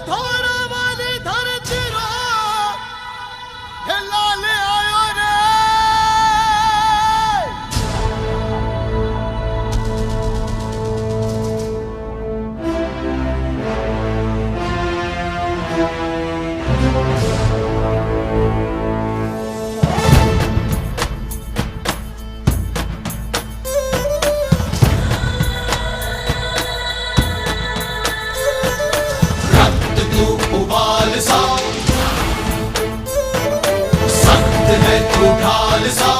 थोड़ा वाली धरती रो लाल आयो रे। ढाल सा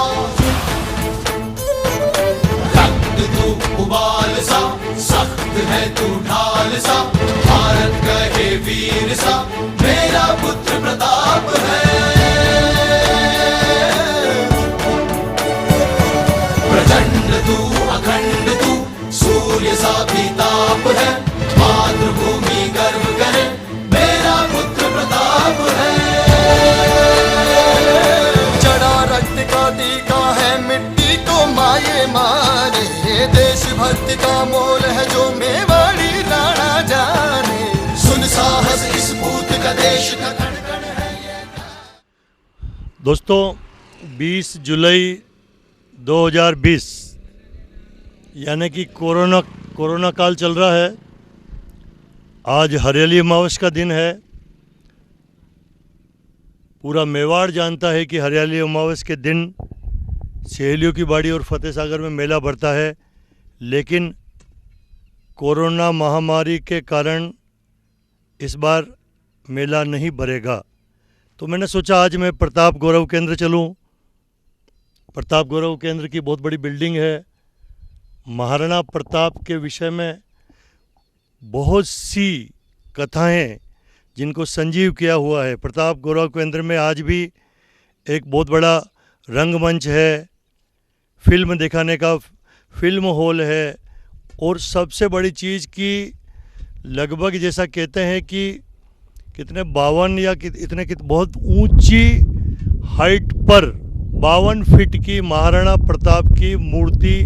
रक्त तू उबाल सा, सख्त है तू ढाल सा, भारत कहे वीर सा, मेरा पुत्र प्रताप है। प्रचंड तू अखंड तू, सूर्य सा भी ताप है, मातृभूमि गर्व करे, मेरा पुत्र प्रताप है। टीका है मिट्टी को माये मारे, देशभक्ति का मोल है जो मेवाड़ी राणा जाने। सुन साहस इस पूत का देश का धड़कन है ये। दोस्तों 20 जुलाई 2020 यानी कि कोरोना काल चल रहा है। आज हरियाली अमावस का दिन है। पूरा मेवाड़ जानता है कि हरियाली अमावस के दिन सहेलियों की बाड़ी और फतेह सागर में मेला बढ़ता है, लेकिन कोरोना महामारी के कारण इस बार मेला नहीं भरेगा। तो मैंने सोचा आज मैं प्रताप गौरव केंद्र चलूं। प्रताप गौरव केंद्र की बहुत बड़ी बिल्डिंग है। महाराणा प्रताप के विषय में बहुत सी कथाएं जिनको संजीव किया हुआ है। प्रताप गौरव केंद्र में आज भी एक बहुत बड़ा रंगमंच है, फिल्म दिखाने का फिल्म हॉल है, और सबसे बड़ी चीज़ की लगभग जैसा कहते हैं कि कितने 52 या इतने बहुत ऊंची हाइट पर 52 फीट की महाराणा प्रताप की मूर्ति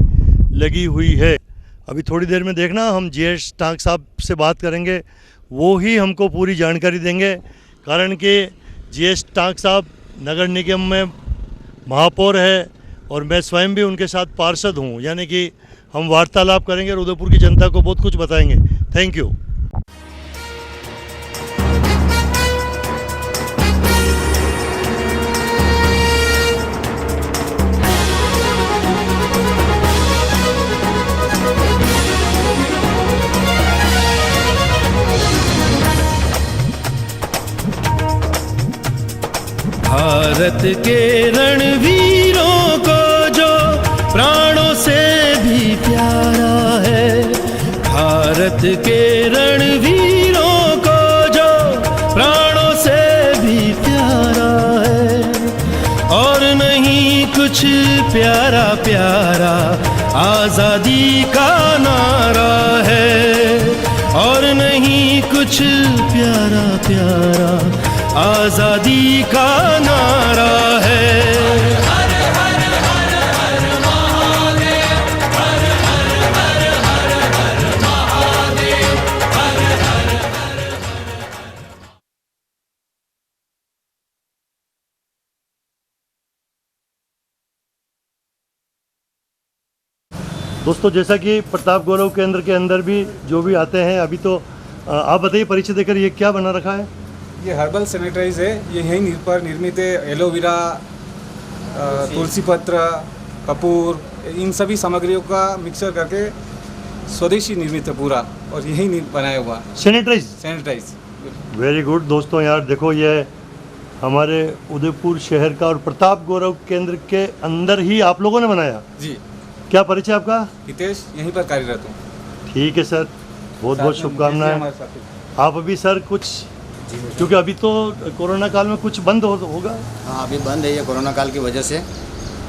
लगी हुई है। अभी थोड़ी देर में देखना हम जीएस टांक साहब से बात करेंगे, वो ही हमको पूरी जानकारी देंगे। कारण कि जीएस टांक साहब नगर निगम में महापौर है और मैं स्वयं भी उनके साथ पार्षद हूँ, यानी कि हम वार्तालाप करेंगे और उदयपुर की जनता को बहुत कुछ बताएंगे। Thank you. भारत के रणवीरों को जो प्राणों से भी प्यारा है, भारत के रणवीरों को जो प्राणों से भी प्यारा है, और नहीं कुछ प्यारा प्यारा आजादी का नारा है, और नहीं कुछ प्यारा प्यारा आजादी का नारा है। हर हर हर हर महादेव, हर हर हर हर हर महादेव, हर हर हर हर। दोस्तों जैसा कि प्रताप गौरव केंद्र के अंदर भी जो भी आते हैं, अभी तो आप बताइए परिचय देकर, ये क्या बना रखा है? ये हर्बल सैनिटाइज है। ये यहीं पर निर्मित है। एलोवेरा, तुलसी पत्र, कपूर, इन सभी सामग्रियों का मिक्सर करके स्वदेशी निर्मित है पूरा, और यही बनाया हुआ सैनिटाइज। Very good. दोस्तों यार देखो, ये हमारे उदयपुर शहर का और प्रताप गौरव केंद्र के अंदर ही आप लोगों ने बनाया जी। क्या परिचय आपका? हितेश, यहीं पर कार्यरत हूँ। ठीक है सर, बहुत बहुत शुभकामनाएं। आप अभी सर कुछ, क्योंकि अभी तो कोरोना काल में कुछ बंद होगा। हाँ, अभी बंद है ये कोरोना काल की वजह से,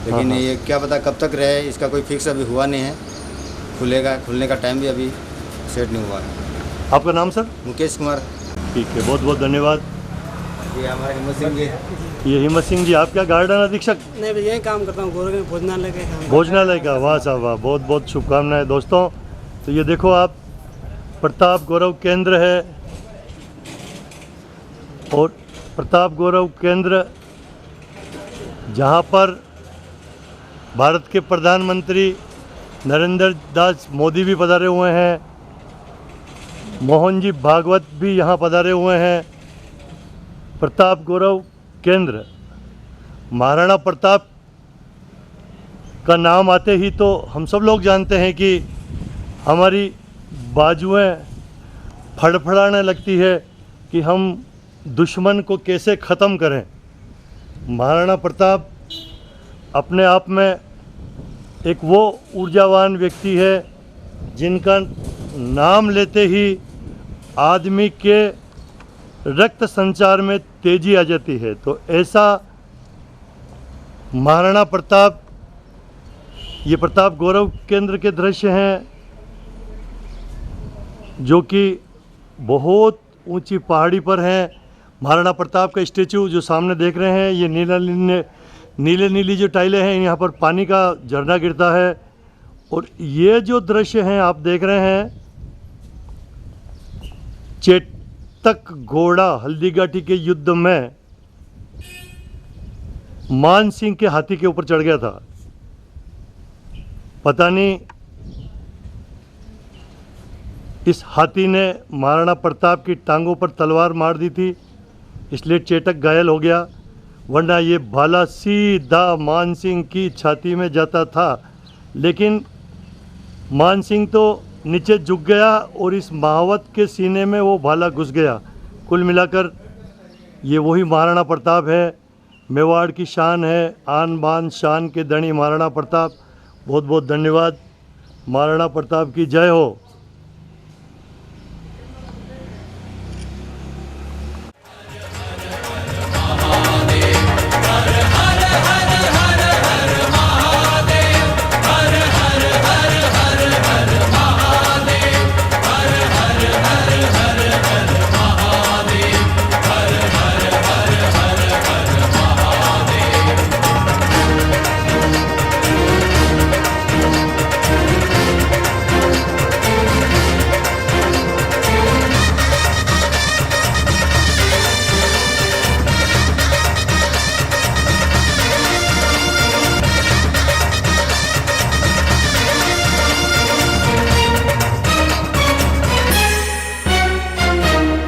लेकिन ये क्या पता कब तक रहे, इसका कोई फिक्स अभी हुआ नहीं है। खुलने का टाइम भी अभी सेट नहीं हुआ है। आपका नाम सर? मुकेश कुमार। ठीक है, बहुत बहुत धन्यवाद। ये हमारे हिम्मत सिंह जी। ये हिम्मत सिंह जी, आप क्या गार्डन अधीक्षक? नहीं, यही काम करता हूँ, भोजनालय का काम। भोजनालय का, वाह साहब वाह, बहुत बहुत शुभकामनाएं। दोस्तों तो ये देखो आप, प्रताप गौरव केंद्र है, और प्रताप गौरव केंद्र जहाँ पर भारत के प्रधानमंत्री नरेंद्र दास मोदी भी पधारे हुए हैं, मोहन जी भागवत भी यहाँ पधारे हुए हैं। प्रताप गौरव केंद्र, महाराणा प्रताप का नाम आते ही तो हम सब लोग जानते हैं कि हमारी बाजुएं फड़फड़ाने लगती है कि हम दुश्मन को कैसे ख़त्म करें। महाराणा प्रताप अपने आप में एक वो ऊर्जावान व्यक्ति है जिनका नाम लेते ही आदमी के रक्त संचार में तेजी आ जाती है। तो ऐसा महाराणा प्रताप, ये प्रताप गौरव केंद्र के दृश्य हैं जो कि बहुत ऊंची पहाड़ी पर हैं। महाराणा प्रताप का स्टेचू जो सामने देख रहे हैं, ये नीले नीली जो टाइलें हैं, यहाँ पर पानी का झरना गिरता है। और ये जो दृश्य हैं आप देख रहे हैं, चेतक घोड़ा हल्दीघाटी के युद्ध में मान सिंह के हाथी के ऊपर चढ़ गया था। पता नहीं इस हाथी ने महाराणा प्रताप की टांगों पर तलवार मार दी थी, इसलिए चेतक घायल हो गया, वरना ये भाला सीधा मान सिंह की छाती में जाता था। लेकिन मान सिंह तो नीचे झुक गया और इस महावत के सीने में वो भाला घुस गया। कुल मिलाकर ये वही महाराणा प्रताप है, मेवाड़ की शान है, आन बान शान के धनी महाराणा प्रताप। बहुत बहुत धन्यवाद। महाराणा प्रताप की जय हो।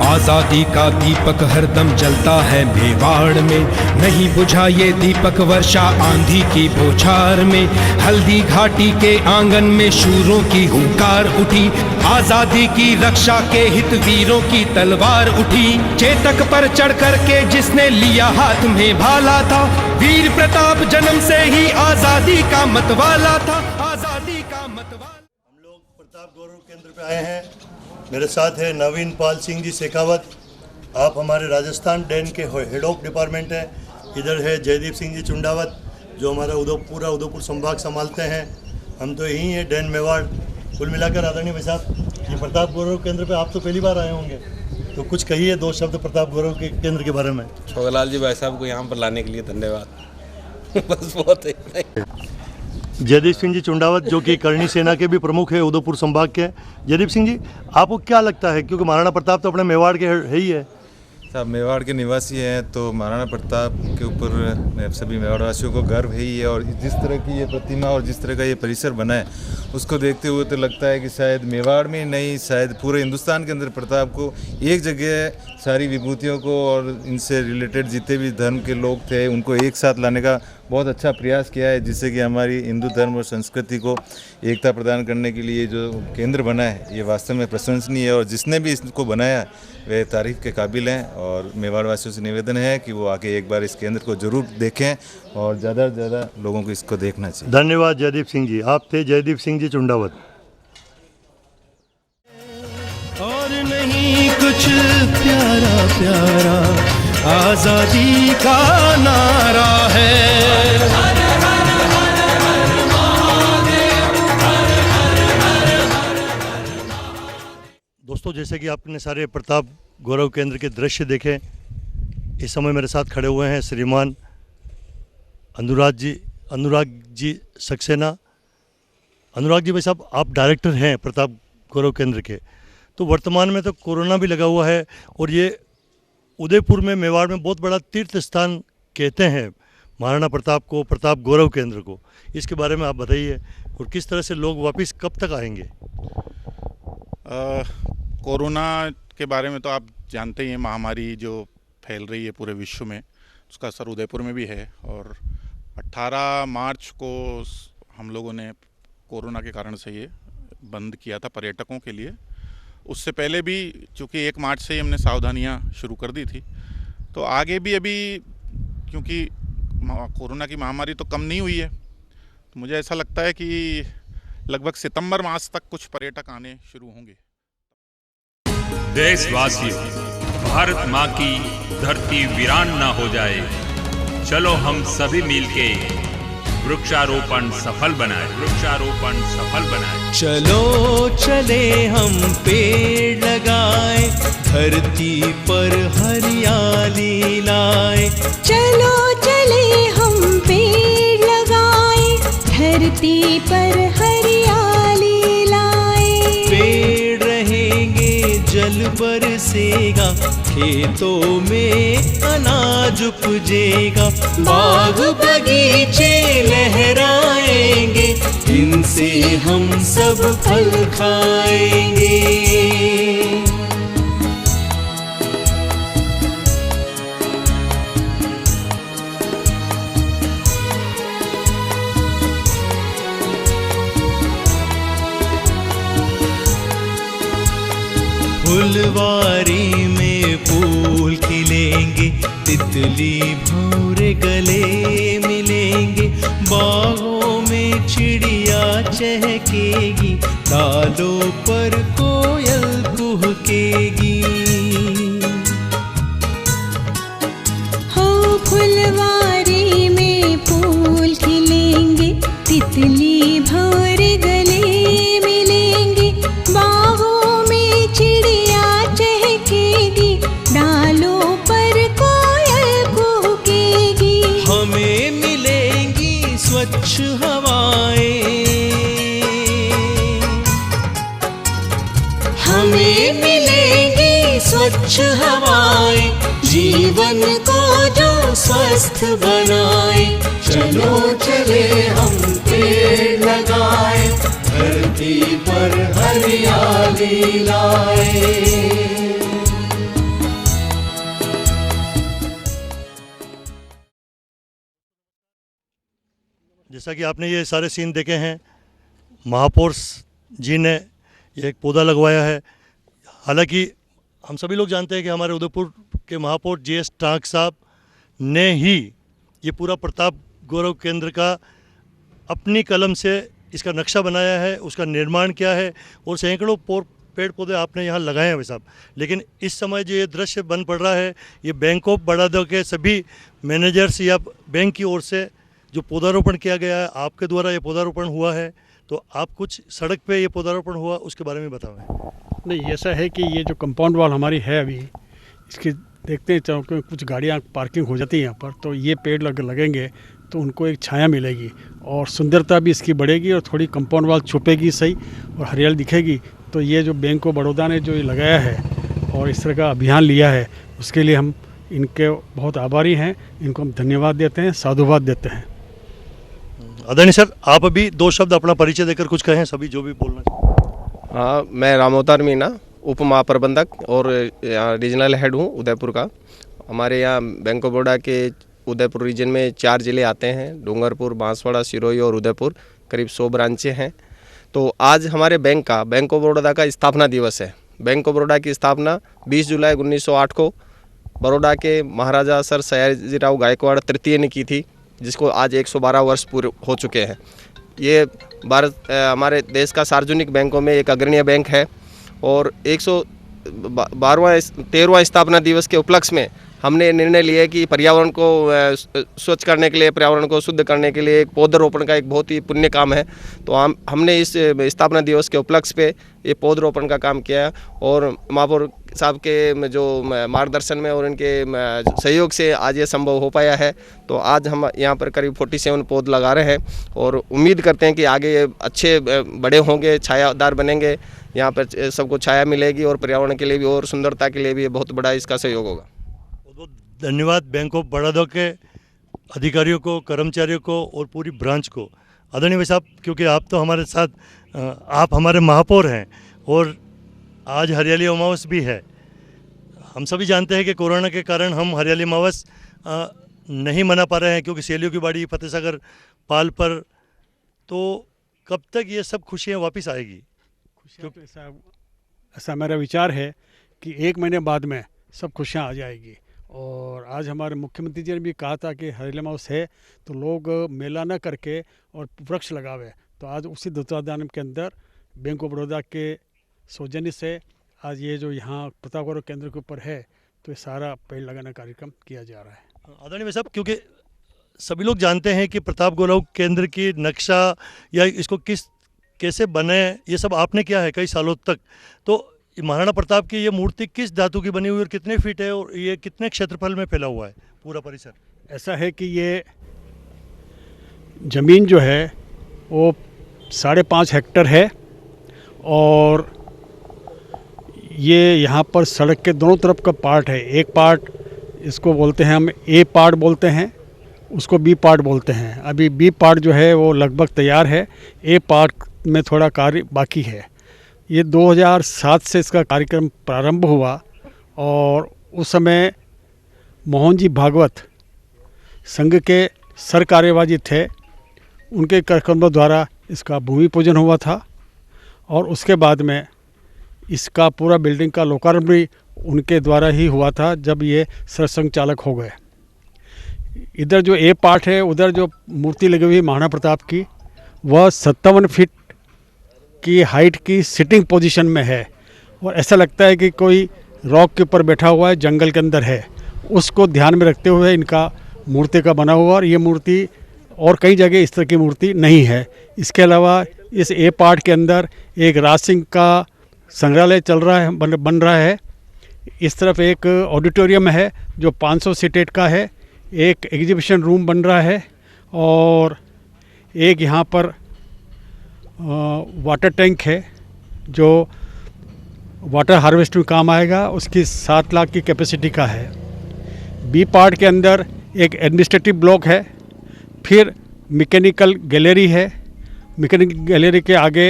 आजादी का दीपक हरदम जलता है मेवाड़ में, नहीं बुझा ये दीपक वर्षा आंधी की बौछार में। हल्दी घाटी के आंगन में शूरों की हुंकार उठी, आजादी की रक्षा के हित वीरों की तलवार उठी। चेतक पर चढ़ कर के जिसने लिया हाथ में भाला था, वीर प्रताप जन्म से ही आजादी का मतवाला था, आजादी का मतवाला। हम लोग प्रताप गौरव केंद्र पे आए हैं। मेरे साथ है नवीन पाल सिंह जी शेखावत, आप हमारे राजस्थान डैन के हेड ऑफ डिपार्टमेंट हैं। इधर है जयदीप सिंह जी चुंडावत जो हमारा उदयपुर संभाग संभालते हैं। हम तो यहीं हैं डैन मेवाड़। कुल मिलाकर आदरणीय भाई साहब, ये प्रताप गौरव केंद्र पे आप तो पहली बार आए होंगे, तो कुछ कहिए दो शब्द प्रताप गौरव के केंद्र के बारे में। छोगलाल जी भाई साहब को यहाँ पर लाने के लिए धन्यवाद। बस बहुत है। जयदीप सिंह जी चुंडावत जो कि करणी सेना के भी प्रमुख है उदयपुर संभाग के। जयदीप सिंह जी, आपको क्या लगता है, क्योंकि महाराणा प्रताप तो अपने मेवाड़ के है ही है। साहब मेवाड़ के निवासी हैं तो महाराणा प्रताप के ऊपर सभी मेवाड़वासियों को गर्व है ही है। और जिस तरह की ये प्रतिमा और जिस तरह का ये परिसर बना है उसको देखते हुए तो लगता है कि शायद मेवाड़ में नहीं, शायद पूरे हिंदुस्तान के अंदर प्रताप को एक जगह सारी विभूतियों को और इनसे रिलेटेड जितने भी धर्म के लोग थे उनको एक साथ लाने का बहुत अच्छा प्रयास किया है, जिससे कि हमारी हिंदू धर्म और संस्कृति को एकता प्रदान करने के लिए जो केंद्र बना है ये वास्तव में प्रशंसनीय है। और जिसने भी इसको बनाया वे तारीफ के काबिल हैं। और मेवाड़वासियों से निवेदन है कि वो आके एक बार इस केंद्र को जरूर देखें और ज़्यादा से ज़्यादा लोगों को इसको देखना चाहिए। धन्यवाद जयदीप सिंह जी। आप थे जयदीप सिंह जी चुंडावत। और नहीं कुछ प्यारा प्यारा आजादी का नारा है। दोस्तों, जैसे कि आपने सारे प्रताप गौरव केंद्र के दृश्य देखे, इस समय मेरे साथ खड़े हुए हैं श्रीमान अनुराग जी सक्सेना। अनुराग जी भाई साहब, आप डायरेक्टर हैं प्रताप गौरव केंद्र के। तो वर्तमान में तो कोरोना भी लगा हुआ है और ये उदयपुर में, मेवाड़ में बहुत बड़ा तीर्थ स्थान कहते हैं महाराणा प्रताप को, प्रताप गौरव केंद्र को। इसके बारे में आप बताइए, और किस तरह से लोग वापस कब तक आएंगे? कोरोना के बारे में तो आप जानते ही हैं, महामारी जो फैल रही है पूरे विश्व में, उसका असर उदयपुर में भी है। और 18 मार्च को हम लोगों ने कोरोना के कारण से ये बंद किया था पर्यटकों के लिए। उससे पहले भी चूँकि 1 मार्च से ही हमने सावधानियां शुरू कर दी थी, तो आगे भी अभी क्योंकि कोरोना की महामारी तो कम नहीं हुई है, तो मुझे ऐसा लगता है कि लगभग सितंबर मास तक कुछ पर्यटक आने शुरू होंगे। देशवासियों, भारत माँ की धरती वीरान ना हो जाए, चलो हम सभी मिलके वृक्षारोपण सफल बनाए, वृक्षारोपण सफल बनाए। चलो चले हम पेड़ लगाए, धरती पर हरियाली लाए। चलो चले हम पेड़ लगाए, धरती पर हरियाली लाए। पेड़ रहेंगे जल बरसेगा, खेतों में अनाज उपजेगा। बाग बगीचे लहराएंगे, इनसे हम सब फल खाएंगे। फुलवारी में फूल खिलेंगे, तितली भौरे गले मिलेंगे। बागों में चिड़िया चहकेगी, डालों पर कोयल कुहकेगी। हो फुलवारी में फूल खिलेंगे, तितली भौरे गले मिलेंगे। बागों में चिड़िया चहकेगी, डालों पर कोयल कूकेगी। हमें मिलेंगी स्वच्छ हवाएं, हमें मिलेंगी स्वच्छ हवाएं। जीवन को जो स्वस्थ बनाए, चलो चले हम पेड़ लगाए, धरती पर हरियाली लाए। जैसा कि आपने ये सारे सीन देखे हैं, महापौर जी ने ये एक पौधा लगवाया है। हालांकि हम सभी लोग जानते हैं कि हमारे उदयपुर के महापौर GS टांक साहब ने ही ये पूरा प्रताप गौरव केंद्र का अपनी कलम से इसका नक्शा बनाया है, उसका निर्माण किया है, और सैकड़ों पेड़ पौधे आपने यहाँ लगाए हैं भाई साहब। लेकिन इस समय जो ये दृश्य बन पड़ रहा है, ये बैंक ऑफ बड़ौदा के सभी मैनेजर्स या बैंक की ओर से जो पौधारोपण किया गया है, आपके द्वारा ये पौधारोपण हुआ है। तो आप कुछ सड़क पे ये पौधारोपण हुआ उसके बारे में बताओ। नहीं, ऐसा है कि ये जो कंपाउंड वॉल हमारी है अभी, इसके देखते हैं चौक में कुछ गाड़ियाँ पार्किंग हो जाती हैं यहाँ पर, तो ये पेड़ लगेंगे तो उनको एक छाया मिलेगी और सुंदरता भी इसकी बढ़ेगी और थोड़ी कंपाउंड वॉल छुपेगी सही और हरियाली दिखेगी। तो ये जो बैंक ऑफ बड़ौदा ने जो ये लगाया है और इस तरह का अभियान लिया है, उसके लिए हम इनके बहुत आभारी हैं। इनको हम धन्यवाद देते हैं, साधुवाद देते हैं। आदरणीय सर, आप अभी 2 शब्द अपना परिचय देकर कुछ कहें, सभी जो भी बोलना चाहें। हाँ, मैं रामोतार मीना, उप महाप्रबंधक और रीजनल हेड हूँ उदयपुर का। हमारे यहाँ बैंक ऑफ बड़ौदा के उदयपुर रीजन में 4 ज़िले आते हैं, डूंगरपुर, बांसवाड़ा, सिरोही और उदयपुर। करीब 100 ब्रांचें हैं। तो आज हमारे बैंक ऑफ बड़ौदा का स्थापना दिवस है। बैंक ऑफ बड़ौदा की स्थापना 20 जुलाई 1908 को बड़ौदा के महाराजा सर सयाजीराव गायकवाड़ तृतीय ने की थी, जिसको आज 112 वर्ष पूरे हो चुके हैं। ये हमारे देश का सार्वजनिक बैंकों में एक अग्रणी बैंक है और 113वां स्थापना दिवस के उपलक्ष्य में हमने निर्णय लिया है कि पर्यावरण को स्वच्छ करने के लिए, पर्यावरण को शुद्ध करने के लिए एक पौधरोपण का एक बहुत ही पुण्य काम है। तो हमने इस स्थापना दिवस के उपलक्ष्य पे ये पौधरोपण का काम किया और महापौर साहब के जो मार्गदर्शन में और इनके सहयोग से आज ये संभव हो पाया है। तो आज हम यहाँ पर करीब 47 पौध लगा रहे हैं और उम्मीद करते हैं कि आगे ये अच्छे बड़े होंगे, छायादार बनेंगे, यहाँ पर सबको छाया मिलेगी और पर्यावरण के लिए भी और सुंदरता के लिए भी बहुत बड़ा इसका सहयोग होगा। बहुत धन्यवाद बैंक ऑफ बड़ौदा के अधिकारियों को, कर्मचारियों को और पूरी ब्रांच को। आदरणीय भाई साहब, क्योंकि आप तो हमारे साथ, आप हमारे महापौर हैं और आज हरियाली अमावस भी है। हम सभी जानते हैं कि कोरोना के कारण हम हरियाली अमावस नहीं मना पा रहे हैं, क्योंकि सहेलियों की बाड़ी, फतेह सागर, पाल पर, तो कब तक ये सब खुशियाँ वापस आएगी? खुशियाँ ऐसा मेरा विचार है कि 1 महीने बाद में सब खुशियाँ आ जाएगी। और आज हमारे मुख्यमंत्री जी ने भी कहा था कि हरियाली अमावस है तो लोग मेला न करके और वृक्ष लगावे। तो आज उसी तत्वाधान के अंदर बैंक ऑफ बड़ौदा के सौजन्य से आज ये जो यहाँ प्रतापगढ़ केंद्र के ऊपर है तो ये सारा पेड़ लगाने का कार्यक्रम किया जा रहा है। आदरणीय भाई साहब, क्योंकि सभी लोग जानते हैं कि प्रतापगढ़ केंद्र की नक्शा या इसको कैसे बने, ये सब आपने किया है कई सालों तक। तो महाराणा प्रताप की ये मूर्ति किस धातु की बनी हुई और कितने फीट है और ये कितने क्षेत्रफल में फैला हुआ है पूरा परिसर? ऐसा है कि ये ज़मीन जो है वो 5.5 हेक्टेयर है और ये यहाँ पर सड़क के दोनों तरफ का पार्ट है। एक पार्ट इसको बोलते हैं हम ए पार्ट बोलते हैं, उसको बी पार्ट बोलते हैं। अभी बी पार्ट जो है वो लगभग तैयार है, ए पार्ट में थोड़ा कार्य बाकी है। ये 2007 से इसका कार्यक्रम प्रारंभ हुआ और उस समय मोहन जी भागवत संघ के सर कार्यवाही थे, उनके कार्यक्रमों द्वारा इसका भूमि पूजन हुआ था और उसके बाद में इसका पूरा बिल्डिंग का लोकार्पण भी उनके द्वारा ही हुआ था जब ये सरसंघ चालक हो गए। इधर जो ए पार्ट है, उधर जो मूर्ति लगी हुई महाराणा प्रताप की, वह 57 फीट की हाइट की सिटिंग पोजीशन में है और ऐसा लगता है कि कोई रॉक के ऊपर बैठा हुआ है, जंगल के अंदर है। उसको ध्यान में रखते हुए इनका मूर्ति का बना हुआ और ये मूर्ति और कई जगह इस तरह की मूर्ति नहीं है। इसके अलावा इस ए पार्ट के अंदर एक राज सिंह का संग्रहालय चल रहा है, बन रहा है। इस तरफ एक ऑडिटोरियम है जो 500 सीटेड का है, एक एग्जीबिशन रूम बन रहा है और एक यहाँ पर वाटर टैंक है जो वाटर हार्वेस्ट में काम आएगा, उसकी 7 लाख की कैपेसिटी का है। बी पार्ट के अंदर एक एडमिनिस्ट्रेटिव ब्लॉक है, फिर मैकेनिकल गैलरी है। मैकेनिकल गैलरी के आगे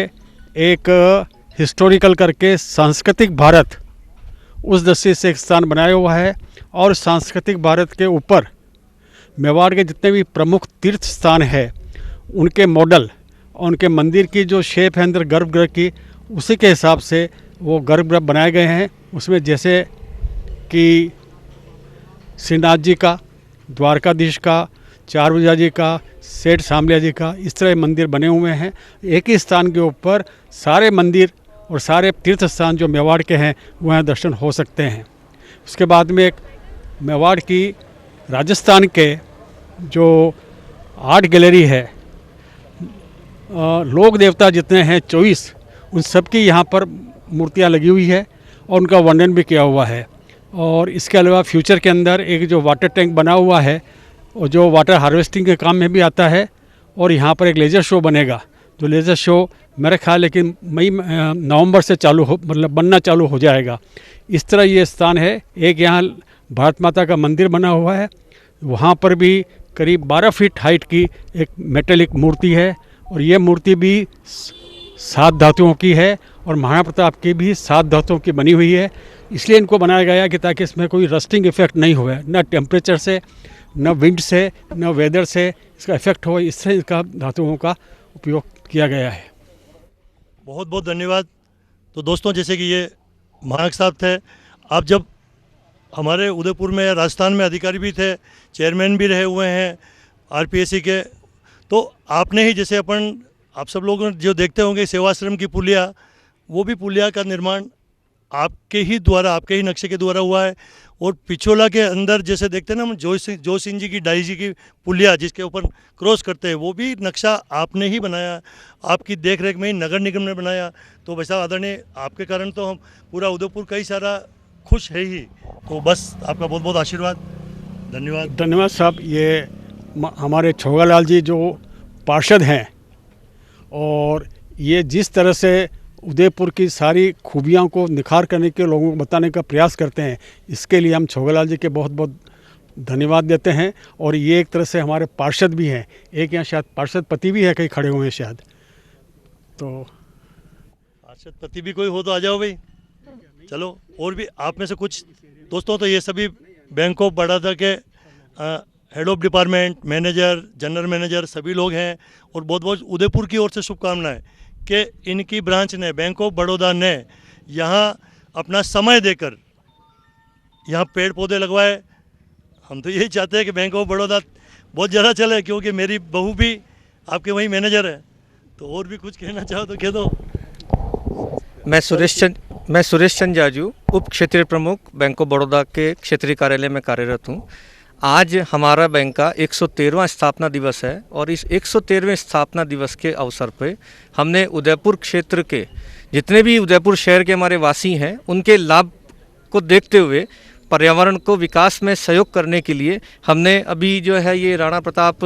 एक हिस्टोरिकल करके सांस्कृतिक भारत उस दृष्टि से एक स्थान बनाया हुआ है और सांस्कृतिक भारत के ऊपर मेवाड़ के जितने भी प्रमुख तीर्थ स्थान है उनके मॉडल और उनके मंदिर की जो शेप है अंदर गर्भगृह की, उसी के हिसाब से वो गर्भगृह बनाए गए हैं। उसमें जैसे कि श्रीनाथ जी का, द्वारकाधीश का, चारभुजा जी का, सेठ सामलिया जी का, इस तरह मंदिर बने हुए हैं। एक ही स्थान के ऊपर सारे मंदिर और सारे तीर्थ स्थान जो मेवाड़ के हैं वहाँ दर्शन हो सकते हैं। उसके बाद में एक मेवाड़ की राजस्थान के जो आर्ट गैलरी है, लोक देवता जितने हैं 24, उन सब की यहाँ पर मूर्तियाँ लगी हुई है और उनका वर्णन भी किया हुआ है। और इसके अलावा फ्यूचर के अंदर एक जो वाटर टैंक बना हुआ है और जो वाटर हार्वेस्टिंग के काम में भी आता है और यहाँ पर एक लेज़र शो बनेगा, जो लेज़र शो मेरे ख्याल लेकिन नवंबर से बनना चालू हो जाएगा। इस तरह ये स्थान है। एक यहाँ भारत माता का मंदिर बना हुआ है, वहाँ पर भी करीब 12 फीट हाइट की एक मेटेलिक मूर्ति है और ये मूर्ति भी 7 धातुओं की है और महाराणा प्रताप की भी 7 धातुओं की बनी हुई है। इसलिए इनको बनाया गया कि ताकि इसमें कोई रस्टिंग इफेक्ट नहीं हुए, न टेम्परेचर से, न विंड से, न वेदर से इसका इफेक्ट हो। इससे इसका धातुओं का उपयोग किया गया है। बहुत बहुत धन्यवाद। तो दोस्तों, जैसे कि ये महाराज साहब थे, आप जब हमारे उदयपुर में, राजस्थान में अधिकारी भी थे, चेयरमैन भी रहे हुए हैं आरपीएससी के, तो आपने ही जैसे आप सब लोग जो देखते होंगे सेवाश्रम की पुलिया, वो भी पुलिया का निर्माण आपके ही द्वारा, आपके ही नक्शे के द्वारा हुआ है। और पिछोला के अंदर जैसे देखते हैं ना हम जो सिंह जी की डाई जी की पुलिया जिसके ऊपर क्रॉस करते हैं, वो भी नक्शा आपने ही बनाया, आपकी देख रेख में ही नगर निगम ने बनाया। तो भाई साहब आदरणीय, आपके कारण तो हम पूरा उदयपुर कई सारा खुश है ही। तो बस आपका बहुत बहुत आशीर्वाद, धन्यवाद। धन्यवाद साहब। ये हमारे छोगालाल जी जो पार्षद हैं और ये जिस तरह से उदयपुर की सारी खूबियाँ को निखार करने के लोगों को बताने का प्रयास करते हैं। इसके लिए हम छोगलाल जी के बहुत बहुत धन्यवाद देते हैं। और ये एक तरह से हमारे पार्षद भी हैं, एक यहाँ शायद पार्षद पति भी है, कहीं खड़े हुए हैं शायद, तो पार्षद पति भी कोई हो तो आ जाओ भाई। चलो, और भी आप में से कुछ दोस्तों, तो ये सभी बैंक ऑफ बड़ौदा के head of department, manager, general manager सभी लोग हैं। और बहुत बहुत उदयपुर की ओर से शुभकामनाएं कि इनकी ब्रांच ने, बैंक ऑफ बड़ौदा ने यहाँ अपना समय देकर यहाँ पेड़ पौधे लगवाए। हम तो यही चाहते हैं कि बैंक ऑफ बड़ौदा बहुत ज़्यादा चले, क्योंकि मेरी बहू भी आपके वहीं मैनेजर है। तो और भी कुछ कहना चाहो तो कह दो। मैं सुरेश चंद जाजू, उप क्षेत्रीय प्रमुख बैंक ऑफ बड़ौदा के क्षेत्रीय कार्यालय में कार्यरत हूँ। आज हमारा बैंक का 113वां स्थापना दिवस है और इस 113वें स्थापना दिवस के अवसर पे हमने उदयपुर क्षेत्र के जितने भी उदयपुर शहर के हमारे वासी हैं उनके लाभ को देखते हुए पर्यावरण को विकास में सहयोग करने के लिए हमने अभी जो है ये राणा प्रताप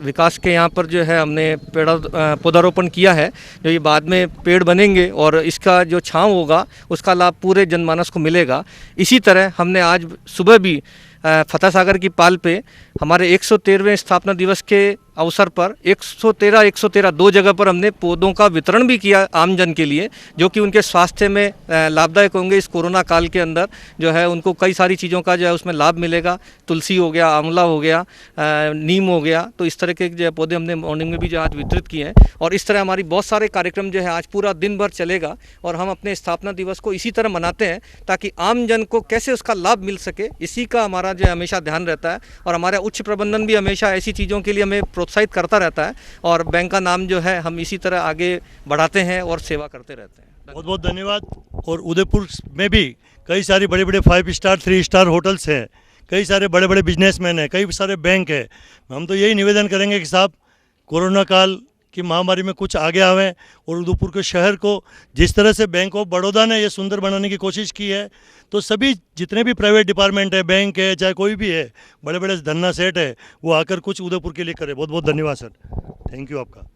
विकास के यहाँ पर जो है हमने पौधारोपण किया है। जो ये बाद में पेड़ बनेंगे और इसका जो छांव होगा उसका लाभ पूरे जनमानस को मिलेगा। इसी तरह हमने आज सुबह भी फतेह सागर की पाल पे हमारे 113वें स्थापना दिवस के अवसर पर 113 दो जगह पर हमने पौधों का वितरण भी किया आम जन के लिए, जो कि उनके स्वास्थ्य में लाभदायक होंगे। इस कोरोना काल के अंदर जो है उनको कई सारी चीज़ों का जो है उसमें लाभ मिलेगा। तुलसी हो गया, आंवला हो गया, नीम हो गया, तो इस तरह के जो पौधे हमने मॉर्निंग में भी जो आज वितरित किए हैं। और इस तरह हमारी बहुत सारे कार्यक्रम जो है आज पूरा दिन भर चलेगा और हम अपने स्थापना दिवस को इसी तरह मनाते हैं ताकि आम जन को कैसे उसका लाभ मिल सके, इसी का हमारा जो हमेशा ध्यान रहता है। और हमारा उच्च प्रबंधन भी हमेशा ऐसी चीज़ों के लिए हमें प्रोत्साहित करता रहता है और बैंक का नाम जो है हम इसी तरह आगे बढ़ाते हैं और सेवा करते रहते हैं। बहुत बहुत धन्यवाद। और उदयपुर में भी कई सारी बड़े बड़े 5 स्टार 3 स्टार होटल्स हैं, कई सारे बड़े बड़े बिजनेसमैन हैं, कई सारे बैंक हैं। हम तो यही निवेदन करेंगे कि साहब कोरोना काल की महामारी में कुछ आगे आवें और उदयपुर के शहर को जिस तरह से बैंक ऑफ बड़ौदा ने ये सुंदर बनाने की कोशिश की है, तो सभी जितने भी प्राइवेट डिपार्टमेंट है, बैंक है, चाहे कोई भी है, बड़े बड़े धन्ना सेठ है, वो आकर कुछ उदयपुर के लिए करे। बहुत बहुत धन्यवाद सर, थैंक यू आपका।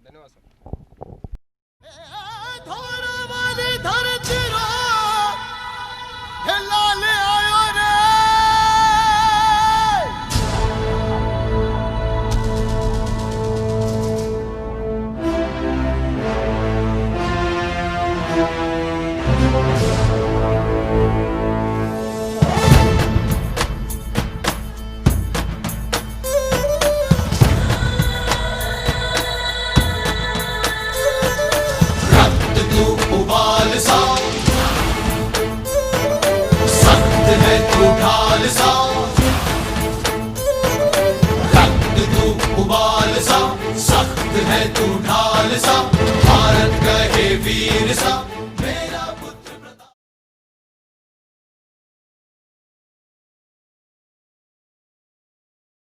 उबाल सा, सख्त है तू ढाल सा।